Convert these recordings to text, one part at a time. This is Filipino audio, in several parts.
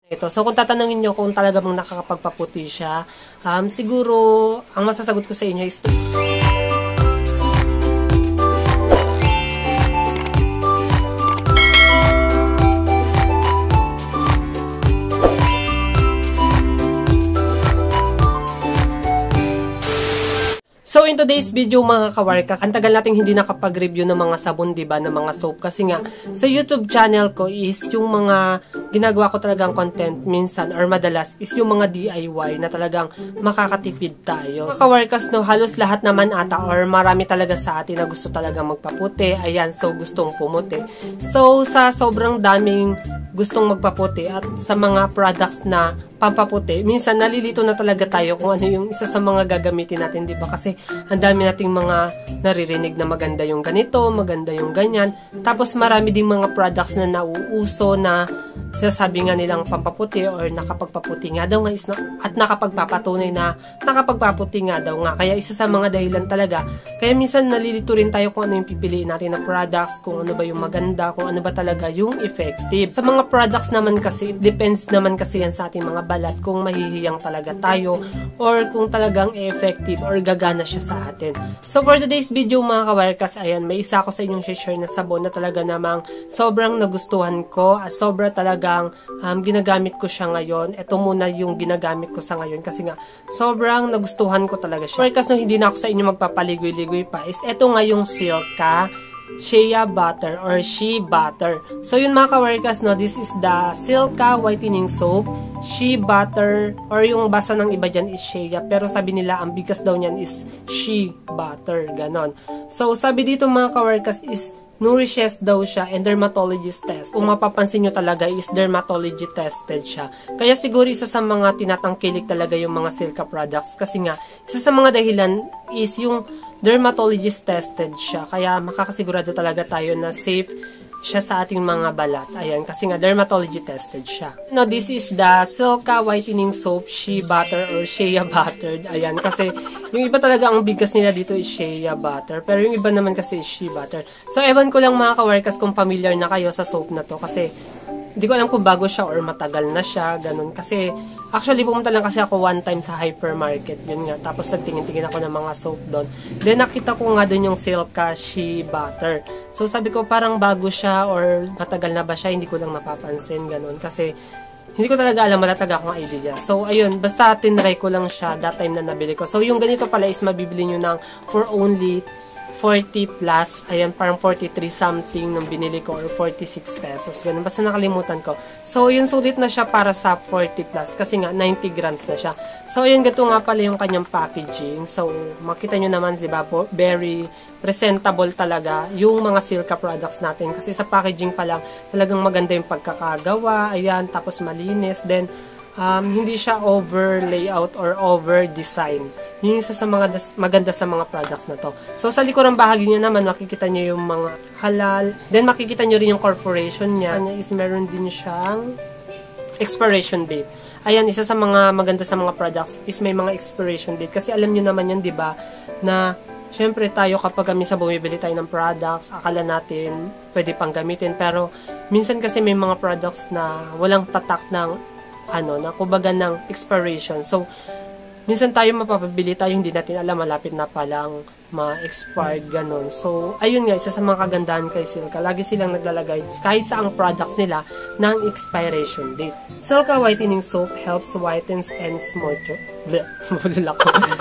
ito. So, kung tatanungin nyo kung talaga bang nakakapagpaputi siya, siguro, ang masasagot ko sa inyo is so, in today's video mga kawarkas, ang tagal nating hindi nakapag-review ng mga sabon, diba, ng mga soap. Kasi nga, sa YouTube channel ko is yung mga ginagawa ko talagang content minsan or madalas is yung mga DIY na talagang makakatipid tayo. Mga kawarkas, no, halos lahat naman ata or marami talaga sa atin na gusto talagang magpaputi. Ayan, so gustong pumuti. So, sa sobrang daming gustong magpaputi at sa mga products na pampaputi, minsan nalilito na talaga tayo kung ano yung isa sa mga gagamitin natin, di ba? Kasi ang dami nating mga naririnig na maganda yung ganito, maganda yung ganyan. Tapos marami ding mga products na nauuso na sinasabi nga nilang pampaputi or nakapagpaputi nga daw nga at nakapagpapatunay na nakapagpaputi nga daw nga. Kaya isa sa mga dahilan talaga. Kaya minsan nalilito rin tayo kung ano yung pipiliin natin na products, kung ano ba yung maganda, kung ano ba talaga yung effective. Sa mga products naman kasi, it depends naman kasi yan sa ating mga balat kung mahihiyang talaga tayo or kung talagang effective or gagana siya sa atin. So for today's video mga kawarkas, ayan, may isa ako sa inyong share na sabon na talaga namang sobrang nagustuhan ko at sobra talagang ginagamit ko siya ngayon. Ito muna yung ginagamit ko sa ngayon kasi nga sobrang nagustuhan ko talaga siya. Kawarkas, no, hindi na ako sa inyo magpapaligoy-ligoy pa is ito nga yung Silka Shea Butter or Shea Butter. So yun mga kawarkas, no, this is the Silka Whitening Soap, Shea Butter, or yung basa ng iba dyan is Shea, pero sabi nila ang bigas daw niyan is Shea Butter, ganon. So sabi dito mga kawarkas is nourishes daw siya and dermatologist test. Kung mapapansin nyo talaga is dermatology tested siya. Kaya siguro isa sa mga tinatangkilik talaga yung mga Silka products kasi nga isa sa mga dahilan is yung dermatologist tested siya. Kaya makakasigurado talaga tayo na safe siya sa ating mga balat. Ayan, kasi nga dermatology tested siya. Now, this is the Silka Whitening Soap Shea Butter or Shea Butter. Ayan, kasi yung iba talaga ang bigas nila dito is Shea Butter. Pero yung iba naman kasi is Shea Butter. So, ewan ko lang mga kawarkas kung familiar na kayo sa soap na to kasi hindi ko alam kung bago siya or matagal na siya, ganun. Kasi, actually, pumunta lang kasi ako one time sa hypermarket, yun nga. Tapos, nagtingin-tingin ako ng mga soap doon. Then, nakita ko nga doon yung Silka Shea Butter. So, sabi ko, parang bago siya or matagal na ba siya, hindi ko lang napapansin, ganun. Kasi, hindi ko talaga alam, wala talaga akong idea. So, ayun, basta tinry ko lang siya that time na nabili ko. So, yung ganito pala is mabibili nyo ng for only 40 plus, ayan, parang 43 something nung binili ko or 46 pesos, ganun, basta nakalimutan ko. So, yun, sulit na siya para sa 40 plus kasi nga 90 grams na siya. So, ayun, gato nga pala yung kanyang packaging. So, makita nyo naman, diba, very presentable talaga yung mga Silka products natin kasi sa packaging pa lang talagang maganda yung pagkakagawa, ayan, tapos malinis, then hindi siya over layout or over design. Yun yung isa sa mga maganda sa mga products na to. So, sa likurang bahagi nyo naman, makikita nyo yung mga halal. Then, makikita nyo rin yung corporation niya. Is meron din siyang expiration date. Ayan, isa sa mga maganda sa mga products is may mga expiration date. Kasi alam nyo naman yan, di ba, na syempre tayo kapag minsan bumibili tayo ng products, akala natin pwede pang gamitin. Pero, minsan kasi may mga products na walang tatak ng na kumbaga ng expiration. So, minsan tayo mapapabili tayo, hindi natin alam, malapit na palang ma-expired, ganun. So, ayun nga, isa sa mga kagandahan kay Silka, lagi silang naglalagay kahit sa ang products nila ng expiration date. Silka Whitening Soap helps whitens and smooth.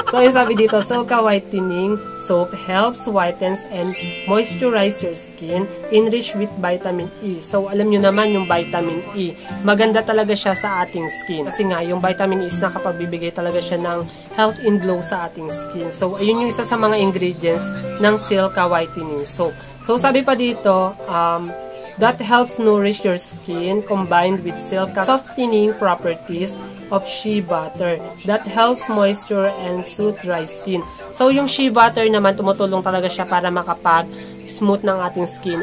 So, yung sabi dito, Silka Whitening Soap helps whitens and moisturize your skin, enriched with vitamin E. So, alam nyo naman yung vitamin E. Maganda talaga siya sa ating skin. Kasi nga, yung vitamin E is nakapagbibigay talaga siya ng health and glow sa ating skin. So, ayun yung isa sa mga ingredients ng Silka Whitening Soap. So, sabi pa dito, that helps nourish your skin combined with Silka softening properties of Shea Butter that helps moisture and soothe dry skin. So, yung Shea Butter naman, tumutulong talaga siya para makapag-smooth ng ating skin.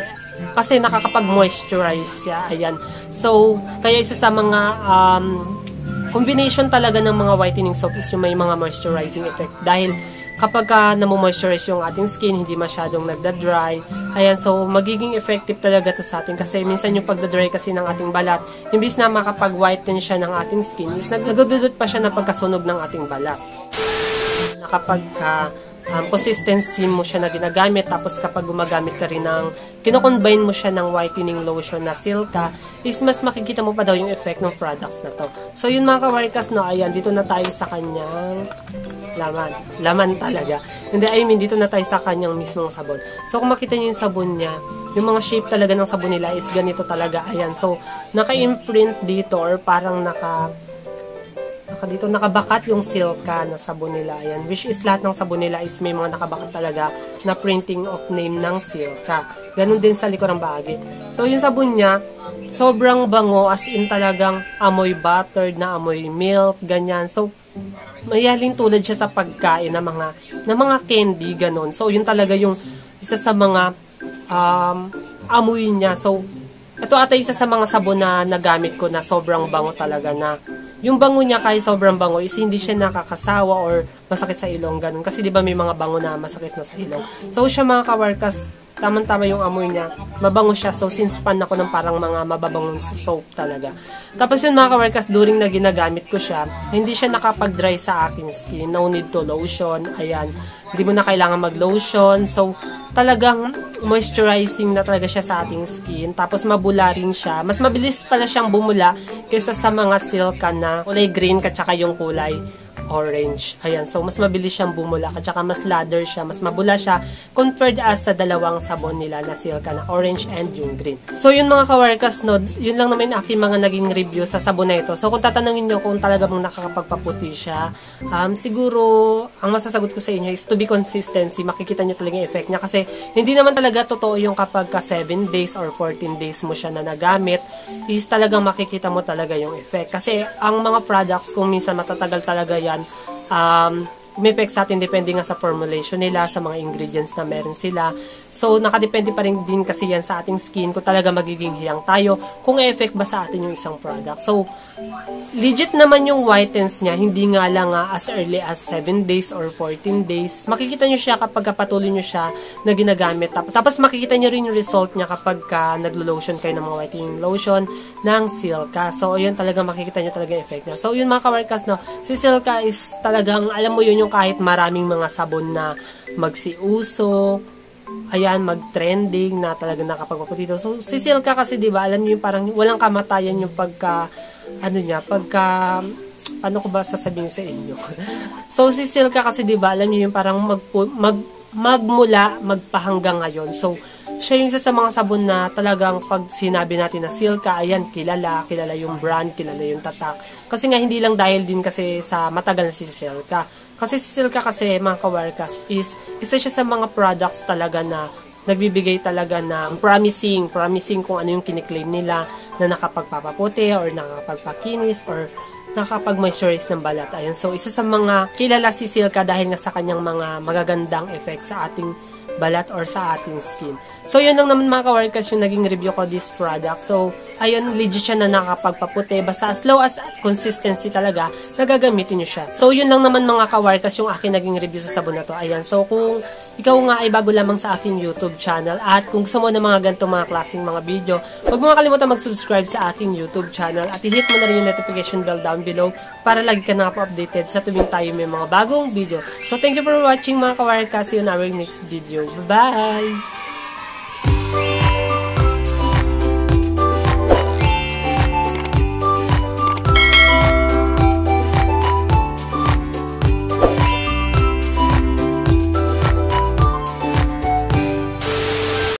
Kasi nakakapag-moisturize siya. Ayan. So, kaya isa sa mga combination talaga ng mga whitening soap is yung may mga moisturizing effect. Dahil kapag namomoisturize yung ating skin, hindi masyadong nagda-dry. Ayan, so magiging effective talaga to sa atin kasi minsan yung pagda-dry kasi ng ating balat, imbis na makapag-whiten siya ng ating skin, is nagdududot pa siya ng pagkasunog ng ating balat. Kapag consistency mo siya na ginagamit, tapos kapag gumagamit ka rin ng, kino-combine mo siya ng whitening lotion na Silka, is mas makikita mo pa daw yung effect ng products na to. So yun mga kawarkas, no, ayan, dito na tayo sa kanyang laman. Laman talaga. Hindi, I mean, dito na tayo sa kanyang mismong sabon. So kung makita niyo yung sabon niya, yung mga shape talaga ng sabon nila is ganito talaga. Ayan, so naka-imprint dito or parang dito nakabakat yung Silka na sabon nila. Ayan, which is lahat ng sabon nila is may mga nakabakat talaga na printing of name ng Silka. Ganun din sa likurang bahagi. So yung sabon niya, sobrang bango, as in talagang amoy buttered na amoy milk, ganyan. So mayaling tulad siya sa pagkain ng mga candy, ganun. So yun talaga yung isa sa mga amoy niya. So ito ata isa sa mga sabon na nagamit ko na sobrang bango talaga, na yung bango niya kahit sobrang bango is hindi siya nakakasawa or masakit sa ilong, ganun. Kasi di ba may mga bango na masakit na sa ilong. So siya mga kawarkas, tamang-tama yung amoy niya. Mabango siya. So since fan ako ng parang mga mababangong soap talaga. Tapos yun mga kawarkas, during na ginagamit ko siya, hindi siya nakapag-dry sa aking skin. No need to lotion. Ayan. Hindi mo na kailangan mag-lotion. So talagang moisturizing na talaga siya sa ating skin. Tapos mabula rin siya. Mas mabilis pala siyang bumula kaysa sa mga Silka na kulay green at saka yung kulay orange. Ayan, so mas mabilis siyang bumula at saka mas lather siya, mas mabula siya compared as sa dalawang sabon nila na Silka na orange and yung green. So yun mga kawarkas, no, yun lang naman aking mga naging review sa sabon na ito. So kung tatanungin nyo kung talaga bang nakakapagpaputi siya, siguro ang masasagot ko sa inyo is to be consistency. Makikita nyo talaga yung effect niya kasi hindi naman talaga totoo yung kapag ka 7 days or 14 days mo siya na nagamit, is talagang makikita mo talaga yung effect. Kasi ang mga products kung minsan matatagal talaga yan, may effect sa atin depende nga sa formulation nila, sa mga ingredients na meron sila. So, nakadepende pa rin din kasi yan sa ating skin kung talaga magiging hiyang tayo, kung e-effect ba sa atin yung isang product. So, legit naman yung whitens niya, hindi nga lang as early as 7 days or 14 days. Makikita nyo siya kapag patuloy nyo siya na ginagamit. Tapos makikita nyo rin yung result niya kapag naglo-lotion kayo ng mga whitening lotion ng Silka. So, yun talaga makikita nyo talaga yung effect niya. So, yun mga kawarkas, no, si Silka is talagang, alam mo yun, yung kahit maraming mga sabon na magsiuso, ayan, mag-trending na talaga nakapagpaputi dito. So, si Silka kasi, di ba, alam niyo yung parang walang kamatayan yung ano ko ba sasabihin sa inyo? So, si Silka kasi, di ba, alam niyo yung parang magmula, magpahanggang ngayon. So, siya yung isa sa mga sabon na talagang pag sinabi natin na Silka, ayan, kilala yung brand, kilala yung tatak. Kasi nga, hindi lang dahil din kasi sa matagal na si Silka. Kasi si Silka kasi, mga kawarkas, is isa siya sa mga products talaga na nagbibigay talaga ng promising kung ano yung kiniklaim nila na nakapagpapaputi or nakapagpakinis or nakapag-moisturize ng balat. Ayan, so isa sa mga kilala si Silka dahil nga sa kanyang mga magagandang effects sa ating balat or sa ating skin. So, yun lang naman mga kawarkas yung naging review ko this product. So, ayun, legit siya na nakapagpaputi. Basta as low as consistency talaga, nagagamitin nyo siya. So, yun lang naman mga kawarkas yung aking naging review sa sabon na to. Ayan, so kung ikaw nga ay bago lamang sa aking YouTube channel at kung gusto mo ng mga ganitong mga klaseng mga video, huwag mo makalimutan mag-subscribe sa aking YouTube channel at i-hit mo na rin yung notification bell down below para lagi ka nakapa-updated sa tuwing tayo may mga bagong video. So, thank you for watching mga kawarkas. See you in our next video. Bye!